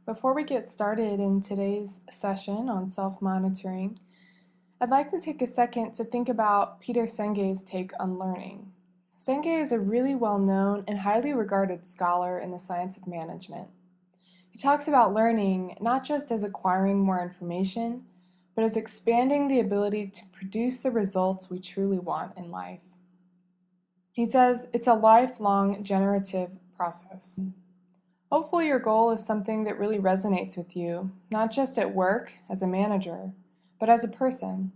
Before we get started in today's session on self-monitoring, I'd like to take a second to think about Peter Senge's take on learning. Senge is a really well-known and highly regarded scholar in the science of management. He talks about learning not just as acquiring more information, but as expanding the ability to produce the results we truly want in life. He says it's a lifelong generative process. Hopefully your goal is something that really resonates with you, not just at work as a manager, but as a person.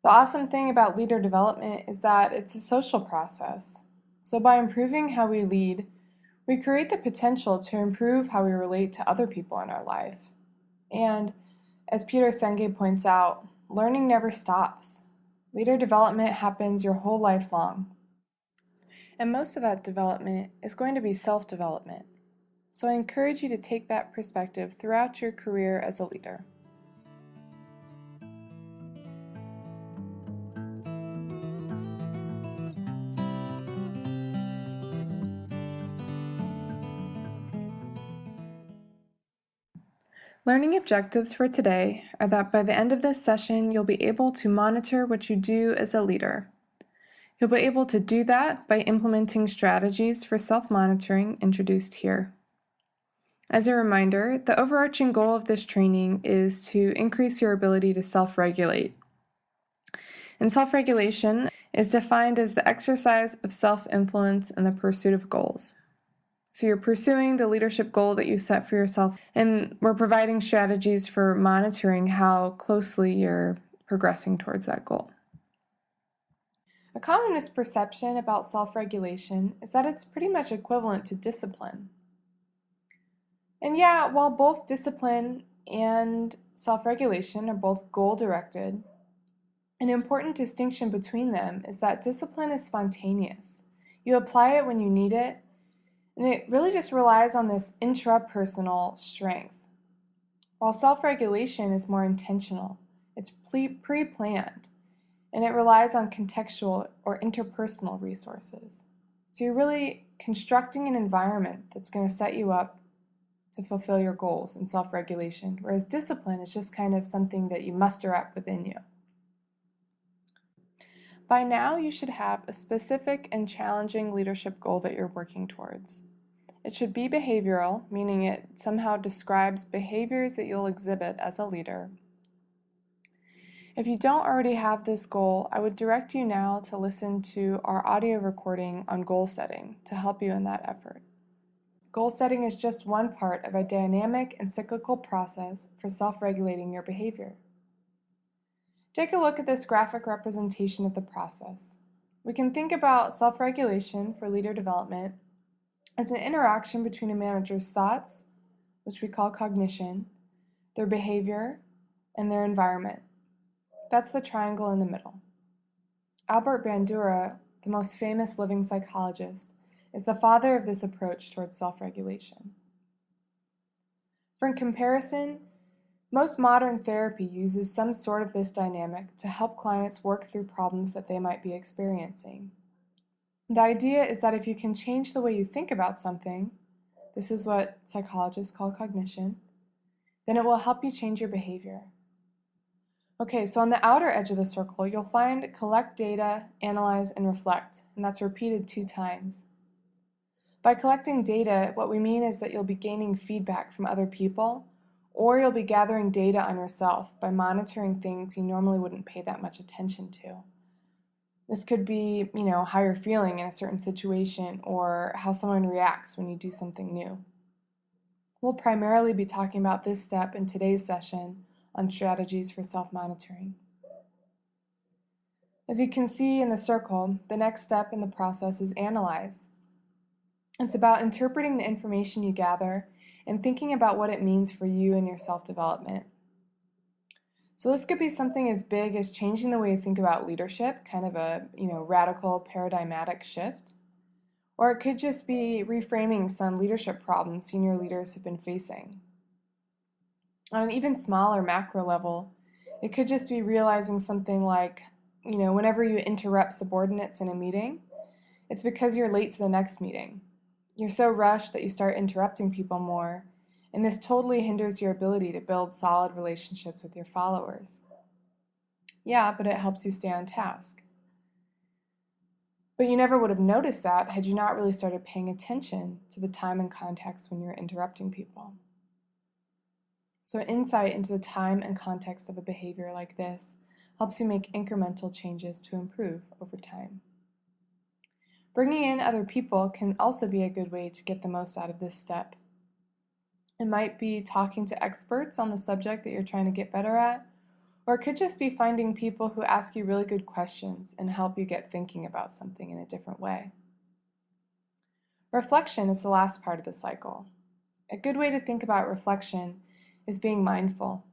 The awesome thing about leader development is that it's a social process. So by improving how we lead, we create the potential to improve how we relate to other people in our life. And as Peter Senge points out, learning never stops. Leader development happens your whole life long. And most of that development is going to be self-development. So I encourage you to take that perspective throughout your career as a leader. Learning objectives for today are that by the end of this session, you'll be able to monitor what you do as a leader. You'll be able to do that by implementing strategies for self-monitoring introduced here. As a reminder, the overarching goal of this training is to increase your ability to self-regulate. And self-regulation is defined as the exercise of self-influence in the pursuit of goals. So you're pursuing the leadership goal that you set for yourself, and we're providing strategies for monitoring how closely you're progressing towards that goal. A common misperception about self-regulation is that it's pretty much equivalent to discipline. And yeah, while both discipline and self-regulation are both goal-directed, an important distinction between them is that discipline is spontaneous. You apply it when you need it, and it really just relies on this intrapersonal strength. While self-regulation is more intentional, it's pre-planned, and it relies on contextual or interpersonal resources. So you're really constructing an environment that's going to set you up to fulfill your goals in self-regulation, whereas discipline is just kind of something that you muster up within you. By now, you should have a specific and challenging leadership goal that you're working towards. It should be behavioral, meaning it somehow describes behaviors that you'll exhibit as a leader. If you don't already have this goal, I would direct you now to listen to our audio recording on goal setting to help you in that effort. Goal setting is just one part of a dynamic and cyclical process for self-regulating your behavior. Take a look at this graphic representation of the process. We can think about self-regulation for leader development as an interaction between a manager's thoughts, which we call cognition, their behavior, and their environment. That's the triangle in the middle. Albert Bandura, the most famous living psychologist, is the father of this approach towards self-regulation. For comparison, most modern therapy uses some sort of this dynamic to help clients work through problems that they might be experiencing. The idea is that if you can change the way you think about something, this is what psychologists call cognition, then it will help you change your behavior. Okay, so on the outer edge of the circle, you'll find collect data, analyze, and reflect, and that's repeated 2 times. By collecting data, what we mean is that you'll be gaining feedback from other people, or you'll be gathering data on yourself by monitoring things you normally wouldn't pay that much attention to. This could be, how you're feeling in a certain situation or how someone reacts when you do something new. We'll primarily be talking about this step in today's session on strategies for self-monitoring. As you can see in the circle, the next step in the process is analyze. It's about interpreting the information you gather and thinking about what it means for you and your self-development. So this could be something as big as changing the way you think about leadership, kind of a radical paradigmatic shift. Or it could just be reframing some leadership problems senior leaders have been facing. On an even smaller macro level, it could just be realizing something like, whenever you interrupt subordinates in a meeting, it's because you're late to the next meeting. You're so rushed that you start interrupting people more, and this totally hinders your ability to build solid relationships with your followers. Yeah, but it helps you stay on task. But you never would have noticed that had you not really started paying attention to the time and context when you were interrupting people. So insight into the time and context of a behavior like this helps you make incremental changes to improve over time. Bringing in other people can also be a good way to get the most out of this step. It might be talking to experts on the subject that you're trying to get better at, or it could just be finding people who ask you really good questions and help you get thinking about something in a different way. Reflection is the last part of the cycle. A good way to think about reflection is being mindful.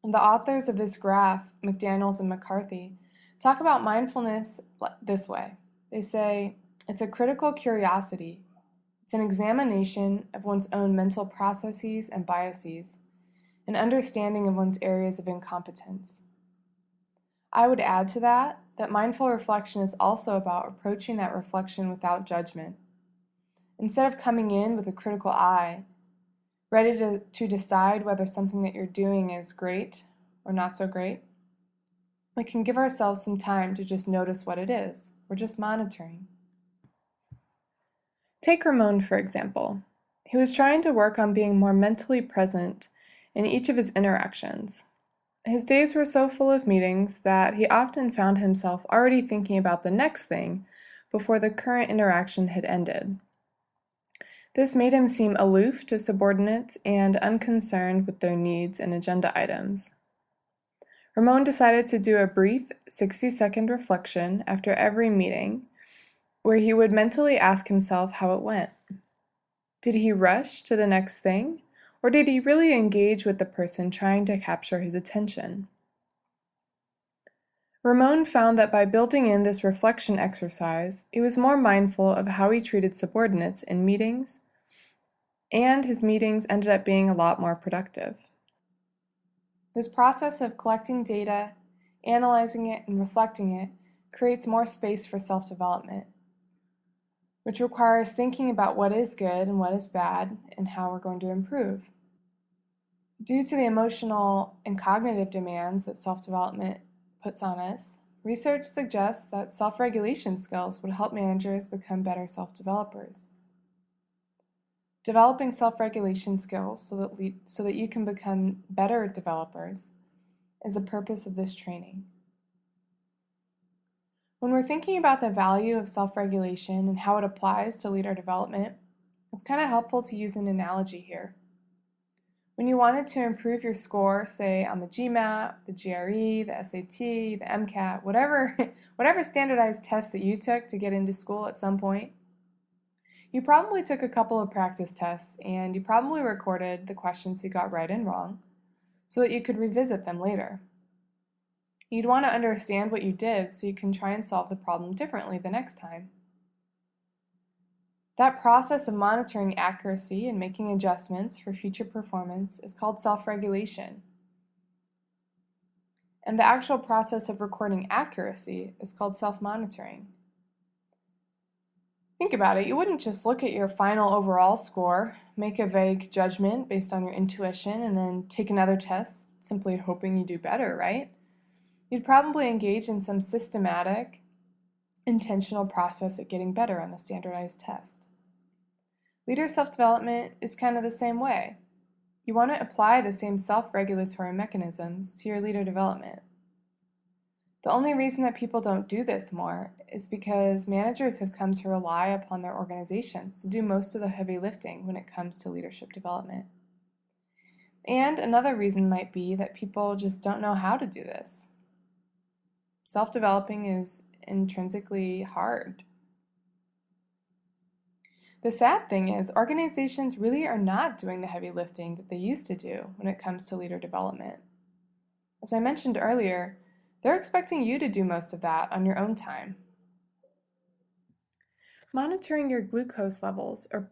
And the authors of this graph, McDaniels and McCarthy, talk about mindfulness this way. They say, it's a critical curiosity. It's an examination of one's own mental processes and biases, an understanding of one's areas of incompetence. I would add to that mindful reflection is also about approaching that reflection without judgment. Instead of coming in with a critical eye, ready to decide whether something that you're doing is great or not so great, we can give ourselves some time to just notice what it is. We're just monitoring. Take Ramon, for example. He was trying to work on being more mentally present in each of his interactions. His days were so full of meetings that he often found himself already thinking about the next thing before the current interaction had ended. This made him seem aloof to subordinates and unconcerned with their needs and agenda items. Ramon decided to do a brief 60-second reflection after every meeting, where he would mentally ask himself how it went. Did he rush to the next thing, or did he really engage with the person trying to capture his attention? Ramon found that by building in this reflection exercise, he was more mindful of how he treated subordinates in meetings, and his meetings ended up being a lot more productive. This process of collecting data, analyzing it, and reflecting it creates more space for self-development, which requires thinking about what is good and what is bad and how we're going to improve. Due to the emotional and cognitive demands that self-development puts on us, research suggests that self-regulation skills would help managers become better self-developers. Developing self-regulation skills so that you can become better developers is the purpose of this training. When we're thinking about the value of self-regulation and how it applies to leader development, it's kind of helpful to use an analogy here. When you wanted to improve your score, say on the GMAT, the GRE, the SAT, the MCAT, whatever standardized test that you took to get into school at some point, you probably took a couple of practice tests and you probably recorded the questions you got right and wrong so that you could revisit them later. You'd want to understand what you did so you can try and solve the problem differently the next time. That process of monitoring accuracy and making adjustments for future performance is called self-regulation. And the actual process of recording accuracy is called self-monitoring. Think about it, you wouldn't just look at your final overall score, make a vague judgment based on your intuition, and then take another test simply hoping you do better, right? You'd probably engage in some systematic, intentional process at getting better on the standardized test. Leader self-development is kind of the same way. You want to apply the same self-regulatory mechanisms to your leader development. The only reason that people don't do this more is because managers have come to rely upon their organizations to do most of the heavy lifting when it comes to leadership development. And another reason might be that people just don't know how to do this. Self-developing is intrinsically hard. The sad thing is, organizations really are not doing the heavy lifting that they used to do when it comes to leader development. As I mentioned earlier, they're expecting you to do most of that on your own time. Monitoring your glucose levels or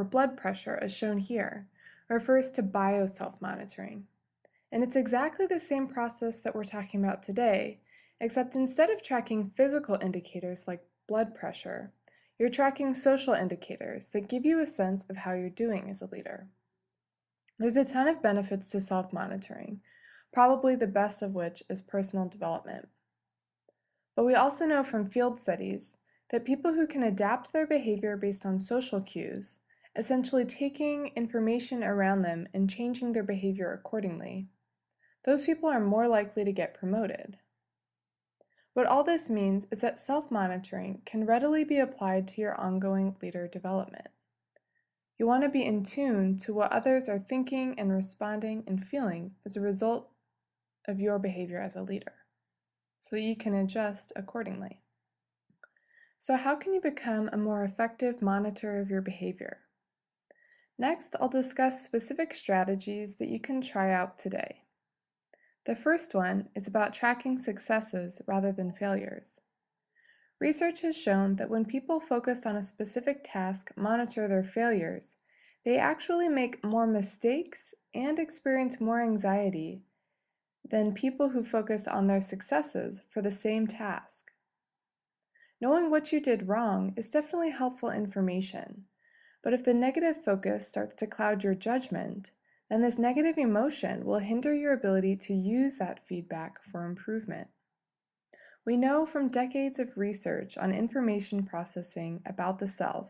blood pressure, as shown here, refers to bio-self-monitoring. And it's exactly the same process that we're talking about today, except instead of tracking physical indicators like blood pressure, you're tracking social indicators that give you a sense of how you're doing as a leader. There's a ton of benefits to self-monitoring, probably the best of which is personal development. But we also know from field studies that people who can adapt their behavior based on social cues, essentially taking information around them and changing their behavior accordingly, those people are more likely to get promoted. What all this means is that self-monitoring can readily be applied to your ongoing leader development. You want to be in tune to what others are thinking and responding and feeling as a result of your behavior as a leader, so that you can adjust accordingly. So how can you become a more effective monitor of your behavior? Next, I'll discuss specific strategies that you can try out today. The first one is about tracking successes rather than failures. Research has shown that when people focused on a specific task monitor their failures, they actually make more mistakes and experience more anxiety than people who focused on their successes for the same task. Knowing what you did wrong is definitely helpful information, but if the negative focus starts to cloud your judgment, then this negative emotion will hinder your ability to use that feedback for improvement. We know from decades of research on information processing about the self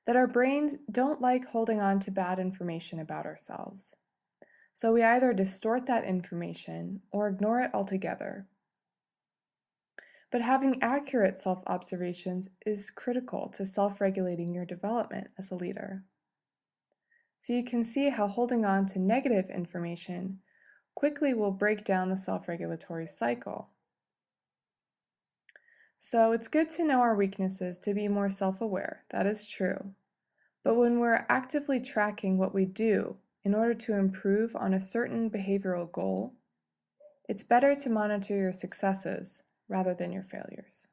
that our brains don't like holding on to bad information about ourselves. So we either distort that information or ignore it altogether. But having accurate self-observations is critical to self-regulating your development as a leader. So you can see how holding on to negative information quickly will break down the self-regulatory cycle. So it's good to know our weaknesses to be more self-aware, that is true. But when we're actively tracking what we do in order to improve on a certain behavioral goal, it's better to monitor your successes rather than your failures.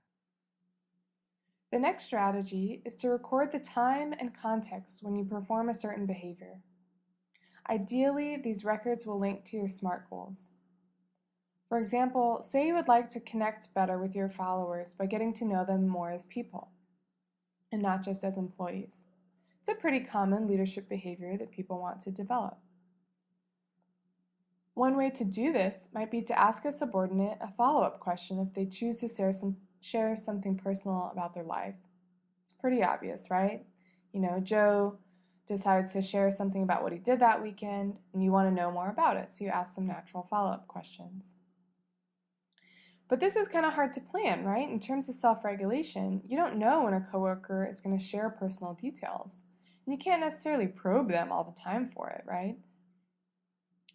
The next strategy is to record the time and context when you perform a certain behavior. Ideally, these records will link to your SMART goals. For example, say you would like to connect better with your followers by getting to know them more as people, and not just as employees. It's a pretty common leadership behavior that people want to develop. One way to do this might be to ask a subordinate a follow-up question if they choose to share something personal about their life. It's pretty obvious, right? Joe decides to share something about what he did that weekend, and you want to know more about it, so you ask some natural follow-up questions. But this is kind of hard to plan, right? In terms of self-regulation, you don't know when a coworker is going to share personal details. And you can't necessarily probe them all the time for it, right?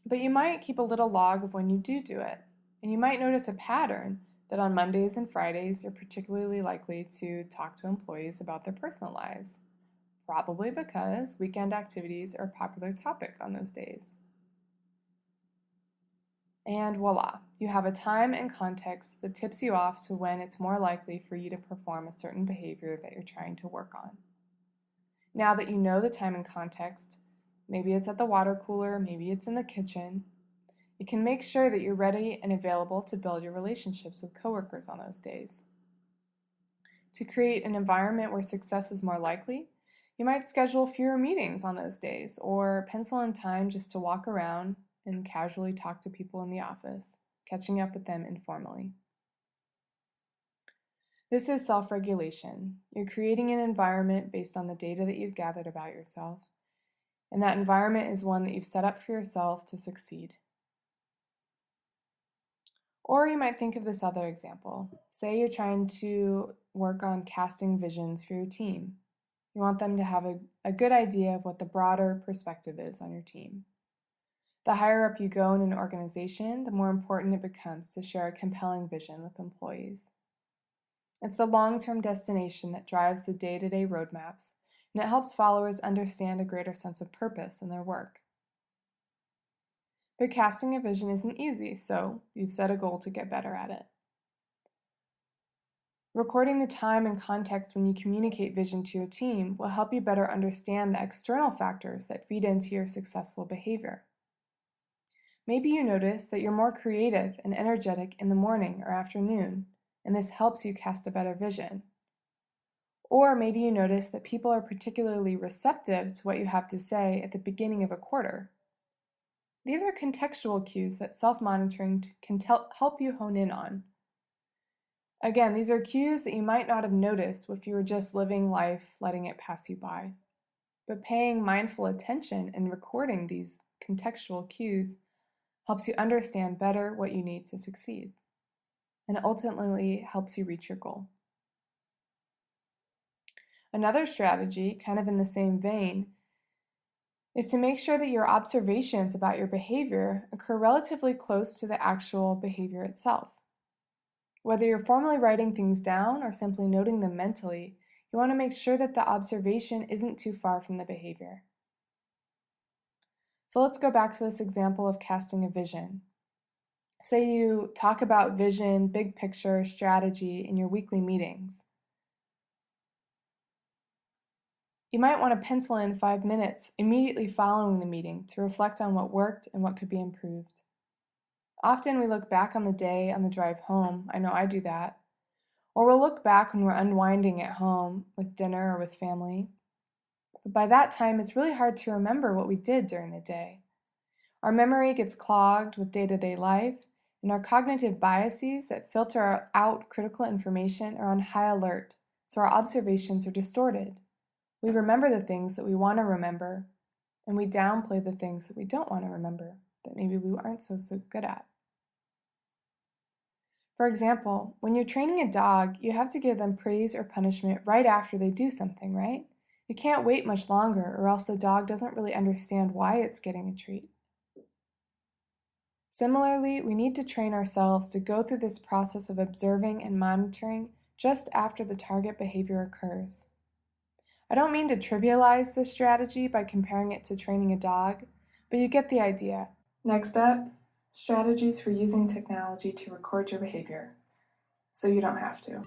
But you might keep a little log of when you do it. And you might notice a pattern that on Mondays and Fridays, you're particularly likely to talk to employees about their personal lives. Probably because weekend activities are a popular topic on those days. And voila, you have a time and context that tips you off to when it's more likely for you to perform a certain behavior that you're trying to work on. Now that you know the time and context, maybe it's at the water cooler, maybe it's in the kitchen, you can make sure that you're ready and available to build your relationships with coworkers on those days. To create an environment where success is more likely, you might schedule fewer meetings on those days or pencil in time just to walk around and casually talk to people in the office, catching up with them informally. This is self-regulation. You're creating an environment based on the data that you've gathered about yourself, and that environment is one that you've set up for yourself to succeed. Or you might think of this other example. Say you're trying to work on casting visions for your team. You want them to have a good idea of what the broader perspective is on your team. The higher up you go in an organization, the more important it becomes to share a compelling vision with employees. It's the long-term destination that drives the day-to-day roadmaps, and it helps followers understand a greater sense of purpose in their work. But casting a vision isn't easy, so you've set a goal to get better at it. Recording the time and context when you communicate vision to your team will help you better understand the external factors that feed into your successful behavior. Maybe you notice that you're more creative and energetic in the morning or afternoon, and this helps you cast a better vision. Or maybe you notice that people are particularly receptive to what you have to say at the beginning of a quarter, These are contextual cues that self-monitoring can help you hone in on. Again, these are cues that you might not have noticed if you were just living life, letting it pass you by. But paying mindful attention and recording these contextual cues helps you understand better what you need to succeed, and ultimately helps you reach your goal. Another strategy, kind of in the same vein, is to make sure that your observations about your behavior occur relatively close to the actual behavior itself. Whether you're formally writing things down or simply noting them mentally, you want to make sure that the observation isn't too far from the behavior. So let's go back to this example of casting a vision. Say you talk about vision, big picture, strategy in your weekly meetings. You might want to pencil in 5 minutes immediately following the meeting to reflect on what worked and what could be improved. Often we look back on the day on the drive home. I know I do that. Or we'll look back when we're unwinding at home with dinner or with family. But by that time, it's really hard to remember what we did during the day. Our memory gets clogged with day-to-day life, and our cognitive biases that filter out critical information are on high alert, so our observations are distorted. We remember the things that we want to remember, and we downplay the things that we don't want to remember, that maybe we aren't so good at. For example, when you're training a dog, you have to give them praise or punishment right after they do something, right? You can't wait much longer, or else the dog doesn't really understand why it's getting a treat. Similarly, we need to train ourselves to go through this process of observing and monitoring just after the target behavior occurs. I don't mean to trivialize this strategy by comparing it to training a dog, but you get the idea. Next up, strategies for using technology to record your behavior, so you don't have to.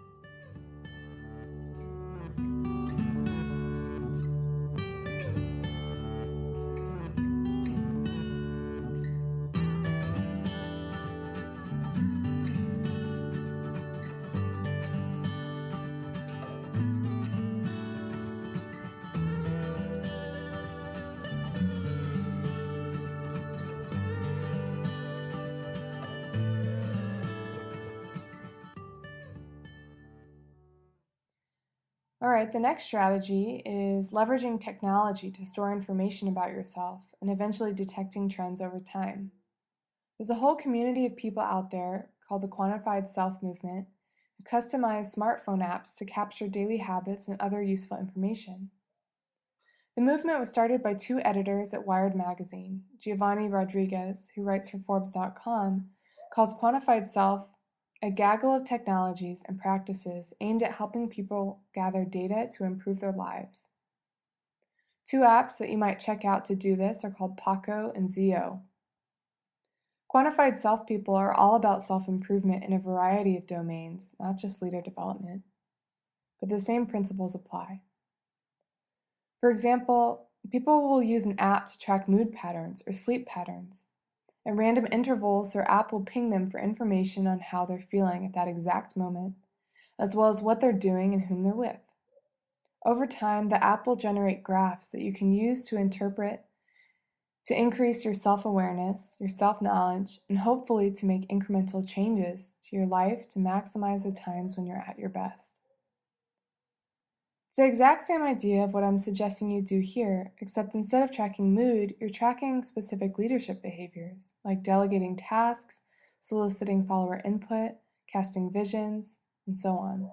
All right, the next strategy is leveraging technology to store information about yourself and eventually detecting trends over time. There's a whole community of people out there called the Quantified Self Movement who customize smartphone apps to capture daily habits and other useful information. The movement was started by 2 editors at Wired magazine. Giovanni Rodriguez, who writes for Forbes.com, calls Quantified Self a gaggle of technologies and practices aimed at helping people gather data to improve their lives. 2 apps that you might check out to do this are called Paco and Zio. Quantified Self people are all about self-improvement in a variety of domains, not just leader development. But the same principles apply. For example, people will use an app to track mood patterns or sleep patterns. At random intervals, their app will ping them for information on how they're feeling at that exact moment, as well as what they're doing and whom they're with. Over time, the app will generate graphs that you can use to interpret, to increase your self-awareness, your self-knowledge, and hopefully to make incremental changes to your life to maximize the times when you're at your best. It's the exact same idea of what I'm suggesting you do here, except instead of tracking mood, you're tracking specific leadership behaviors, like delegating tasks, soliciting follower input, casting visions, and so on.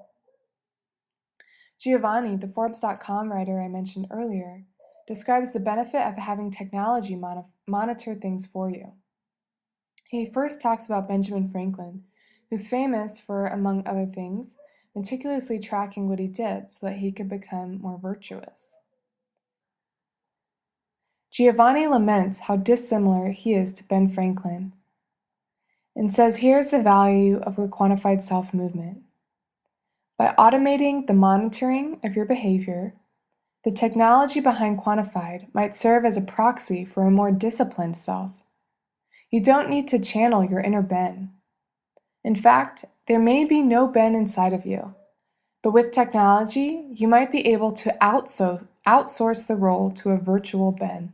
Giovanni, the Forbes.com writer I mentioned earlier, describes the benefit of having technology monitor things for you. He first talks about Benjamin Franklin, who's famous for, among other things, meticulously tracking what he did so that he could become more virtuous. Giovanni laments how dissimilar he is to Ben Franklin and says here's the value of the Quantified Self movement. By automating the monitoring of your behavior, the technology behind Quantified might serve as a proxy for a more disciplined self. You don't need to channel your inner Ben. In fact, there may be no Ben inside of you, but with technology, you might be able to outsource the role to a virtual Ben.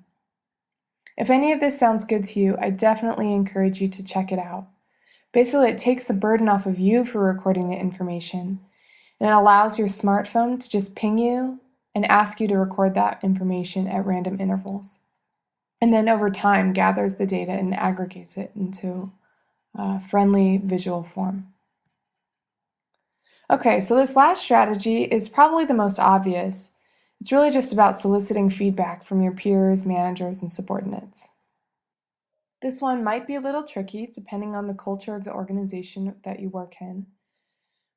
If any of this sounds good to you, I definitely encourage you to check it out. Basically, it takes the burden off of you for recording the information, and it allows your smartphone to just ping you and ask you to record that information at random intervals. And then over time, gathers the data and aggregates it into a friendly visual form. Okay, so this last strategy is probably the most obvious. It's really just about soliciting feedback from your peers, managers, and subordinates. This one might be a little tricky depending on the culture of the organization that you work in.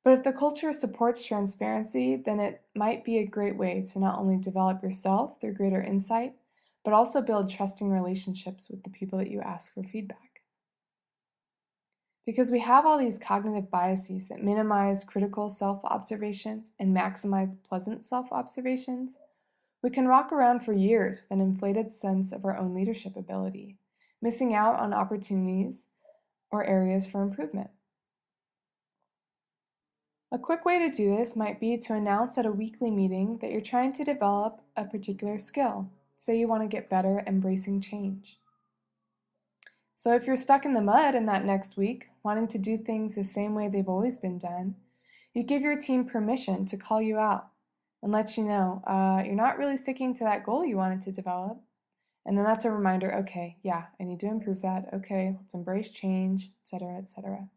But if the culture supports transparency, then it might be a great way to not only develop yourself through greater insight, but also build trusting relationships with the people that you ask for feedback. Because we have all these cognitive biases that minimize critical self-observations and maximize pleasant self-observations, we can walk around for years with an inflated sense of our own leadership ability, missing out on opportunities or areas for improvement. A quick way to do this might be to announce at a weekly meeting that you're trying to develop a particular skill. Say you want to get better at embracing change. So if you're stuck in the mud in that next week, wanting to do things the same way they've always been done, you give your team permission to call you out and let you know you're not really sticking to that goal you wanted to develop. And then that's a reminder, okay, yeah, I need to improve that. Okay, let's embrace change, etc., etc.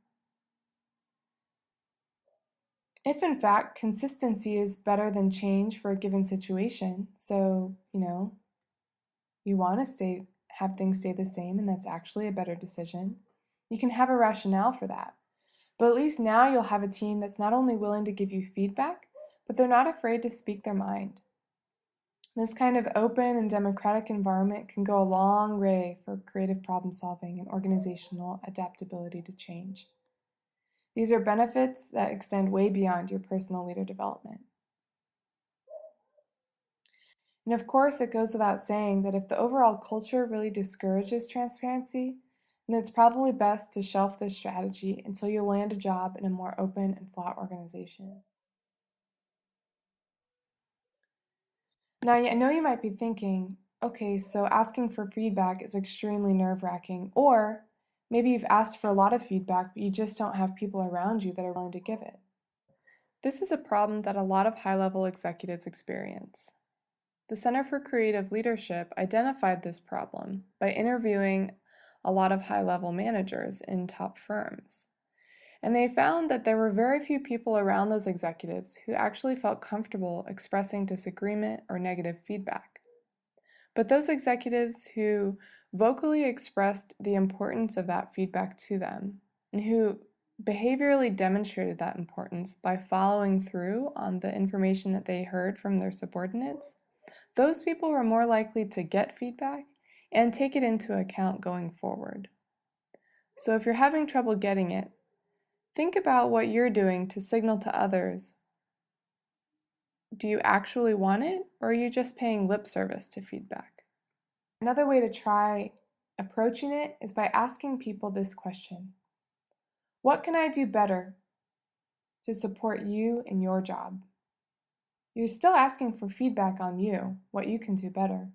If in fact consistency is better than change for a given situation, so, you want to have things stay the same and that's actually a better decision, you can have a rationale for that. But at least now you'll have a team that's not only willing to give you feedback, but they're not afraid to speak their mind. This kind of open and democratic environment can go a long way for creative problem solving and organizational adaptability to change. These are benefits that extend way beyond your personal leader development. And of course, it goes without saying that if the overall culture really discourages transparency, then it's probably best to shelf this strategy until you land a job in a more open and flat organization. Now, I know you might be thinking, okay, so asking for feedback is extremely nerve-wracking, or maybe you've asked for a lot of feedback, but you just don't have people around you that are willing to give it. This is a problem that a lot of high-level executives experience. The Center for Creative Leadership identified this problem by interviewing a lot of high-level managers in top firms. And they found that there were very few people around those executives who actually felt comfortable expressing disagreement or negative feedback. But those executives who vocally expressed the importance of that feedback to them and who behaviorally demonstrated that importance by following through on the information that they heard from their subordinates, those people were more likely to get feedback and take it into account going forward. So if you're having trouble getting it, think about what you're doing to signal to others. Do you actually want it, or are you just paying lip service to feedback? Another way to try approaching it is by asking people this question: what can I do better to support you in your job? You're still asking for feedback on you, what you can do better,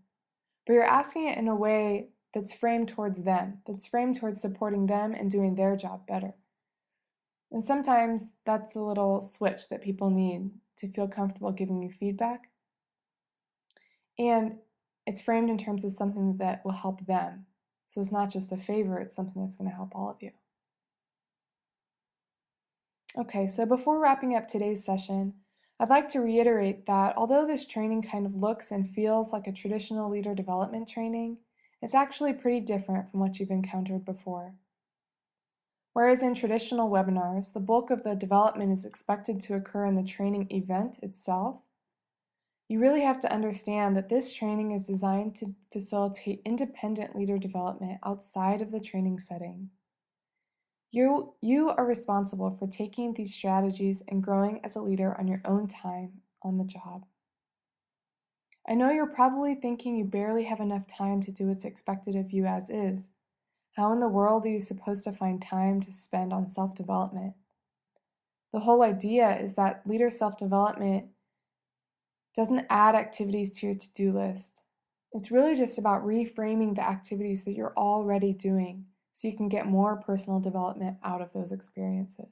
but you're asking it in a way that's framed towards them, that's framed towards supporting them and doing their job better. And sometimes that's the little switch that people need to feel comfortable giving you feedback. And it's framed in terms of something that will help them. So it's not just a favor, it's something that's going to help all of you. Okay, so before wrapping up today's session, I'd like to reiterate that although this training kind of looks and feels like a traditional leader development training, it's actually pretty different from what you've encountered before. Whereas in traditional webinars, the bulk of the development is expected to occur in the training event itself, you really have to understand that this training is designed to facilitate independent leader development outside of the training setting. You are responsible for taking these strategies and growing as a leader on your own time on the job. I know you're probably thinking you barely have enough time to do what's expected of you as is. How in the world are you supposed to find time to spend on self-development? The whole idea is that leader self-development doesn't add activities to your to-do list. It's really just about reframing the activities that you're already doing so you can get more personal development out of those experiences.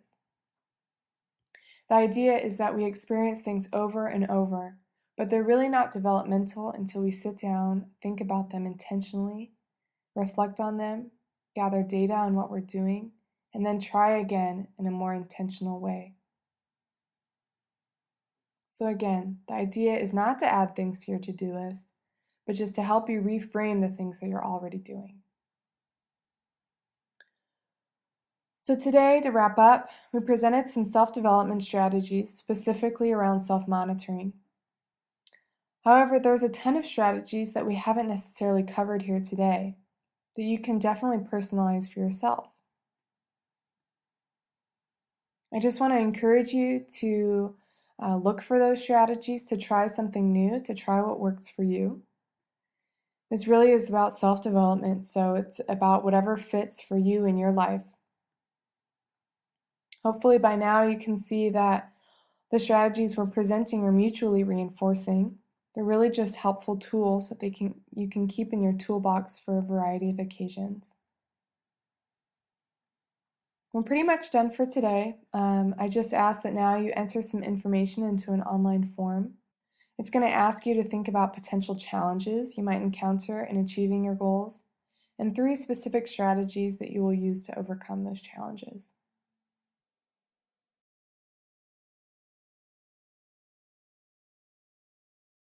The idea is that we experience things over and over, but they're really not developmental until we sit down, think about them intentionally, reflect on them, gather data on what we're doing, and then try again in a more intentional way. So again, the idea is not to add things to your to-do list, but just to help you reframe the things that you're already doing. So today, to wrap up, we presented some self-development strategies specifically around self-monitoring. However, there's a ton of strategies that we haven't necessarily covered here today that you can definitely personalize for yourself. I just want to encourage you to look for those strategies, to try something new, to try what works for you. This really is about self-development, so it's about whatever fits for you in your life. Hopefully by now you can see that the strategies we're presenting are mutually reinforcing. They're really just helpful tools that you can keep in your toolbox for a variety of occasions. We're pretty much done for today. I just ask that now you enter some information into an online form. It's going to ask you to think about potential challenges you might encounter in achieving your goals and 3 specific strategies that you will use to overcome those challenges.